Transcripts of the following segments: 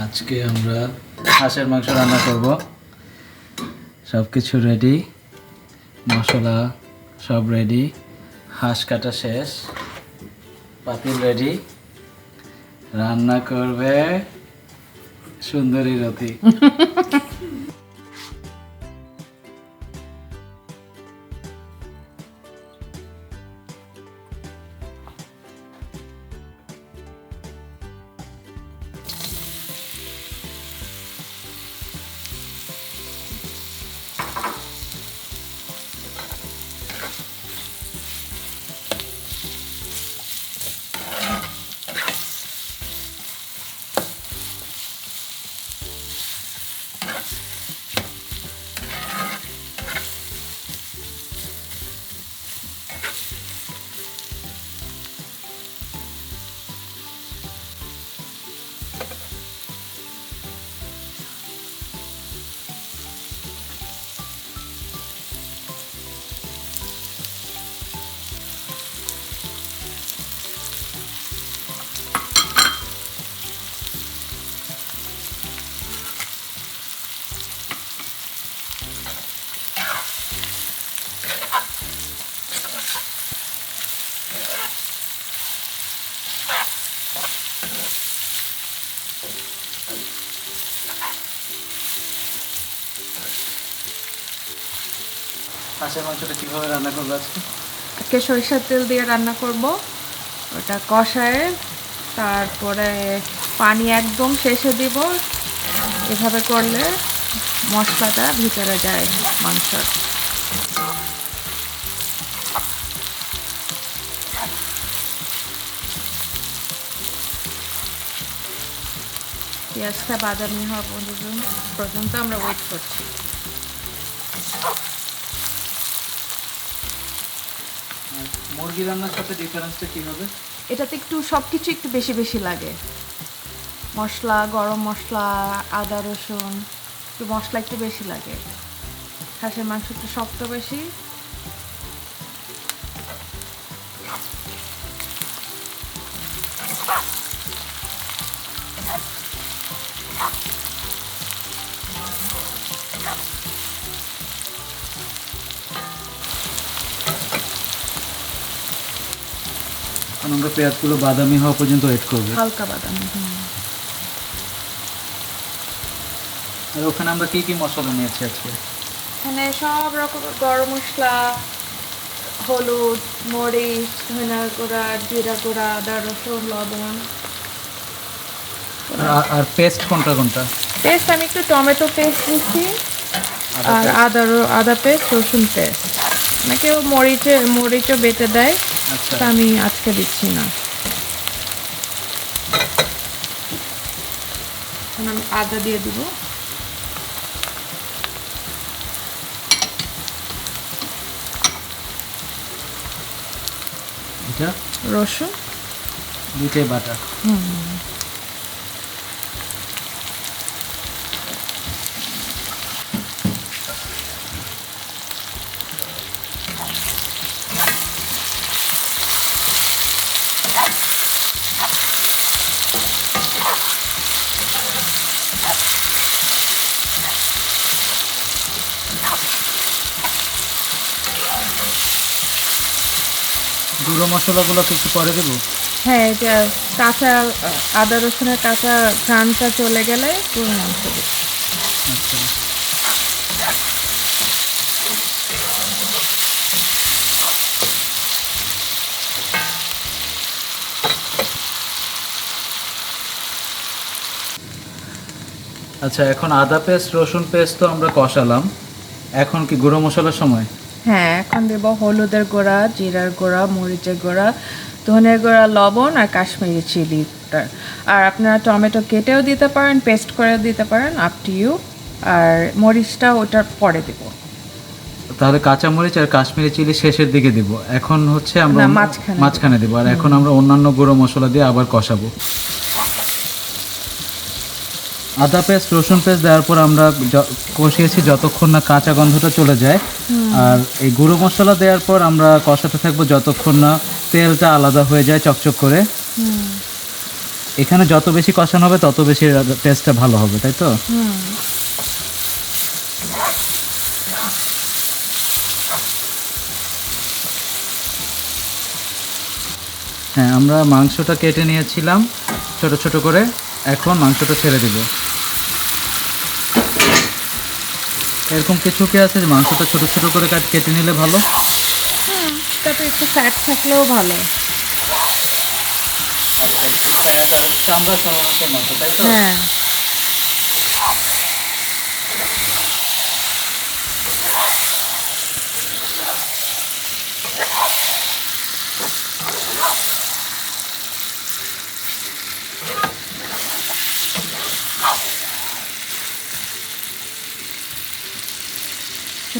আজকে আমরা হাঁসের মাংস রান্না করব। সব কিছু রেডি, মশলা সব রেডি, হাঁস কাটা শেষ, পাতিল রেডি। রান্না করবে সুন্দরী রথি। হাঁসের মাংসটা কিভাবে রান্না করবো আজকে? আজকে সরিষার তেল দিয়ে রান্না করব। ওটা কষায় তারপরে পানি একদম শেষে দিব। এভাবে করলে মশলাটা ভিতরে যায় মাংসর। পেঁয়াজটা বাদামি হওয়া পর্যন্ত আমরা ওয়েট করছি। মুরগি রান্নার সাথে ডিফারেন্সটা কি হবে? এটাতে একটু সব কিছু একটু বেশি বেশি লাগে। মশলা, গরম মশলা, আদা রসুন, একটু মশলা একটু বেশি লাগে। হাঁসের মাংস একটু শক্ত বেশি। আমরা পেঁয়াজগুলো বাদামি হওয়া পর্যন্ত ওয়েট করবো, হালকা বাদামি। আর ওখানে আমরা কি কি মশলা নিয়েছি আজকে? এখানে সব রকমের গরম মশলা, হলুদ, মরিচ, ধনিয়া গুঁড়া, জিরা গুঁড়া, আদা রসুন, লবণ। আর পেস্ট কোনটা কোনটা? পেস্ট আমি একটু টমেটো পেস্ট দিচ্ছি, আর আদা পেস্ট, রসুন পেস্ট। কেউ মরিচও বেটে দেয়, আচ্ছা, তা আমি আজকে দিচ্ছি না। এখন আমি আদা দিয়ে দিব। এটা রসুন দুইটাই বাটা। গুঁড়ো মশলাগুলো কিছু পরে দেবো? হ্যাঁ, এটা কাঁচা আদা রসুনের কাঁচা ঘ্রাণটা চলে গেলে পুরো মাংস দিই। আচ্ছা, আচ্ছা। এখন আদা পেস্ট, রসুন পেস্ট তো আমরা কষালাম, এখন কি গুঁড়ো মশলার সময়? হ্যাঁ, এখন দেব হলুদের গুঁড়া, জিরার গুঁড়া, মরিচের গুঁড়া, ধনের গুঁড়া, লবণ আর কাশ্মীরি চিলিটা। আর আপনারা টমেটো কেটেও দিতে পারেন, পেস্ট করেও দিতে পারেন, আপ টু ইউ। আর মরিচটা ওটার পরে দেব। তাহলে কাঁচামরিচ আর কাশ্মীরি চিলি শেষের দিকে দিব। এখন হচ্ছে আমরা না, মাঝখানে মাঝখানে দেবো। আর এখন আমরা অন্যান্য গুঁড়ো মশলা দিয়ে আবার কষাবো। আদা পেস্ট, রসুন পেস্ট দেওয়ার পর আমরা কষিয়েছি যতক্ষণ না কাঁচা গন্ধটা চলে যায়। আর এই গুঁড়ো মশলা দেওয়ার পর আমরা কষাতে থাকবো যতক্ষণ না তেলটা আলাদা হয়ে যায় চকচক করে। এখানে যত বেশি কষানো হবে তত বেশি টেস্টটা ভালো হবে, তাই তো? হ্যাঁ, আমরা মাংসটা কেটে নিয়েছিলাম ছোট ছোট করে, এখন মাংসটা ছেড়ে দিব। এরকম কিছু কি আছে যে মাংসটা ছোট ছোট করে কেটে নিলে ভালো? তাতে একটু ফ্যাট থাকলেও ভালো। চামড়া সহ মতো, তাই তো? হ্যাঁ,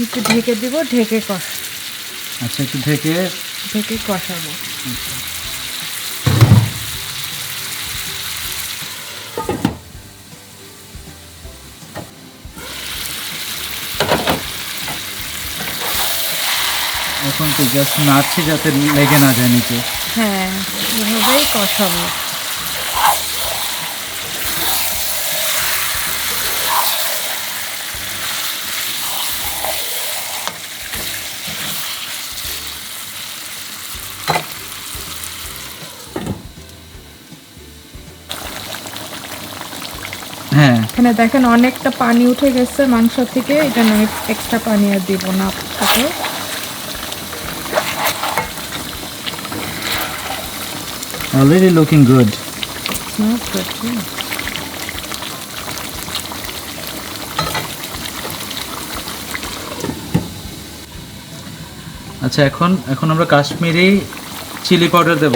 একটু ঢেকে দিব, ঢেকে আচ্ছা, একটু ঢেকে কষাবো। এখন তো জাস্ট নাড়ছি যাতে লেগে না যায় নিচে। হ্যাঁ, এভাবেই কষাবো। হ্যাঁ, এখানে দেখেন অনেকটা পানি উঠে গেছে মাংস থেকে, এটা আমি এক্সট্রা পানি আর দিব না আপনাকে। Already looking good. Not good, yeah. আচ্ছা, এখন এখন আমরা কাশ্মীরি চিলি পাউডার দেব।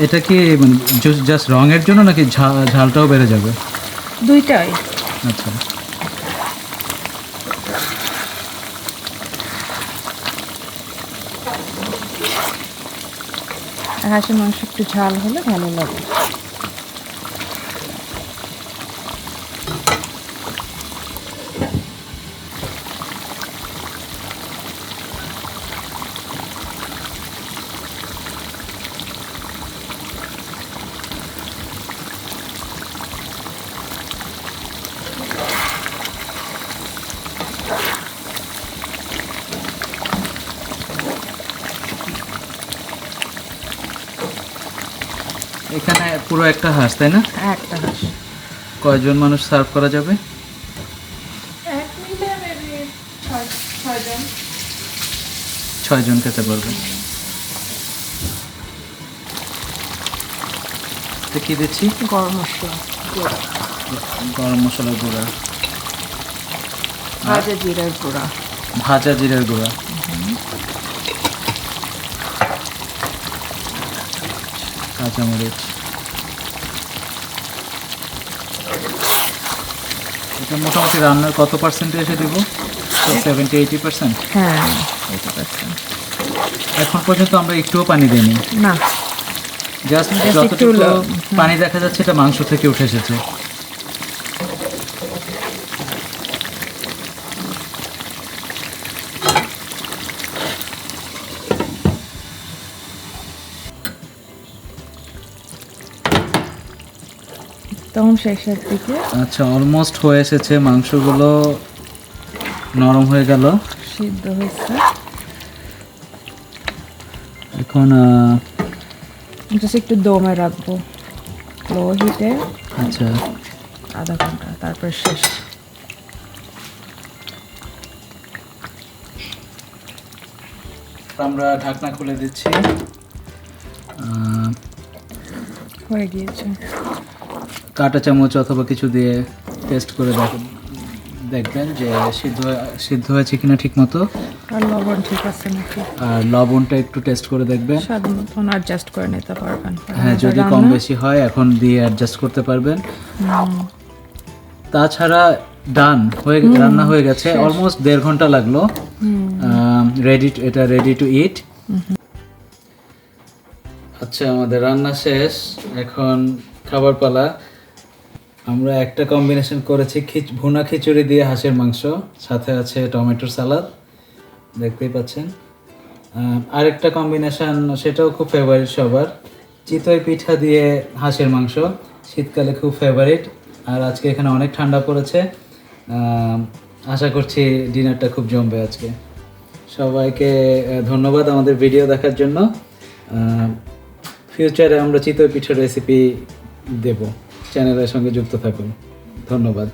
এটা কি মানে জাস্ট রঙের জন্য নাকি ঝালটাও বেড়ে যাবে? দুইটাই। আচ্ছা, হাঁসের মাংস একটু ঝাল হলে ভালো লাগে। এখানে পুরো একটা হাঁস, তাই না? একটা হাঁস। কয়জন মানুষ সার্ভ করা যাবে? এক মিলে মেবি 6জন। 6 জন খেতে পারবে। তো কি দিচ্ছি? গরম মশলা, গরম মশলার গুঁড়া, ভাজা জিরার গুঁড়া, ভাজা জিরার গুঁড়া, কাঁচামরিচ। এটা মোটামুটি রান্নার কত পার্সেন্টেজে দেবো? 70-80%। হ্যাঁ 80%। এখন পর্যন্ত আমরা একটুও পানি দিইনি, না, জাস্ট Just যতটুকু একটু পানি দেখা যাচ্ছে এটা মাংস থেকে উঠে এসেছে। তখন শেষের দিকে আচ্ছা, অলমোস্ট হয়ে এসেছে, মাংসগুলো নরম হয়ে গেল। সিদ্ধ হয়েছে। এখন জাস্ট একটু দমে রাখবো লো হিটে আচ্ছা, আধা ঘন্টা, তারপর শেষ। আমরা ঢাকনা খুলে দিচ্ছি। হয়ে গিয়েছে। কাঁটা চামচ অথবা কিছু দিয়ে টেস্ট করে দেখবেন যে সিদ্ধ হয়েছে কিনা ঠিক মতো। আর লবণ ঠিক আছে নাকি, আর লবণটা একটু টেস্ট করে দেখবেন। স্বাদ মতন অ্যাডজাস্ট করে নিতে পারবেন। হ্যাঁ, যদি কম বেশি হয় এখন দিয়ে অ্যাডজাস্ট করতে পারবেন। তাছাড়া ডান হয়ে রান্না হয়ে গেছে, অলমোস্ট 1.5 ঘন্টা লাগলো। এটা রেডি টু ইট। আচ্ছা, আমাদের রান্না শেষ, এখন খাবার পালা। আমরা একটা কম্বিনেশন করেছি, ভুনা খিচুড়ি দিয়ে হাঁসের মাংস, সাথে আছে টমেটোর সালাদ, দেখতেই পাচ্ছেন। আরেকটা কম্বিনেশন, সেটাও খুব ফেভারিট সবার, চিতই পিঠা দিয়ে হাঁসের মাংস, শীতকালে খুব ফেভারিট। আর আজকে এখানে অনেক ঠান্ডা পড়েছে, আশা করছি ডিনারটা খুব জমবে আজকে। সবাইকে ধন্যবাদ আমাদের ভিডিও দেখার জন্য। ফিউচারে আমরা চিতই পিঠার রেসিপি দেব, চ্যানেলের সঙ্গে যুক্ত থাকুন। ধন্যবাদ।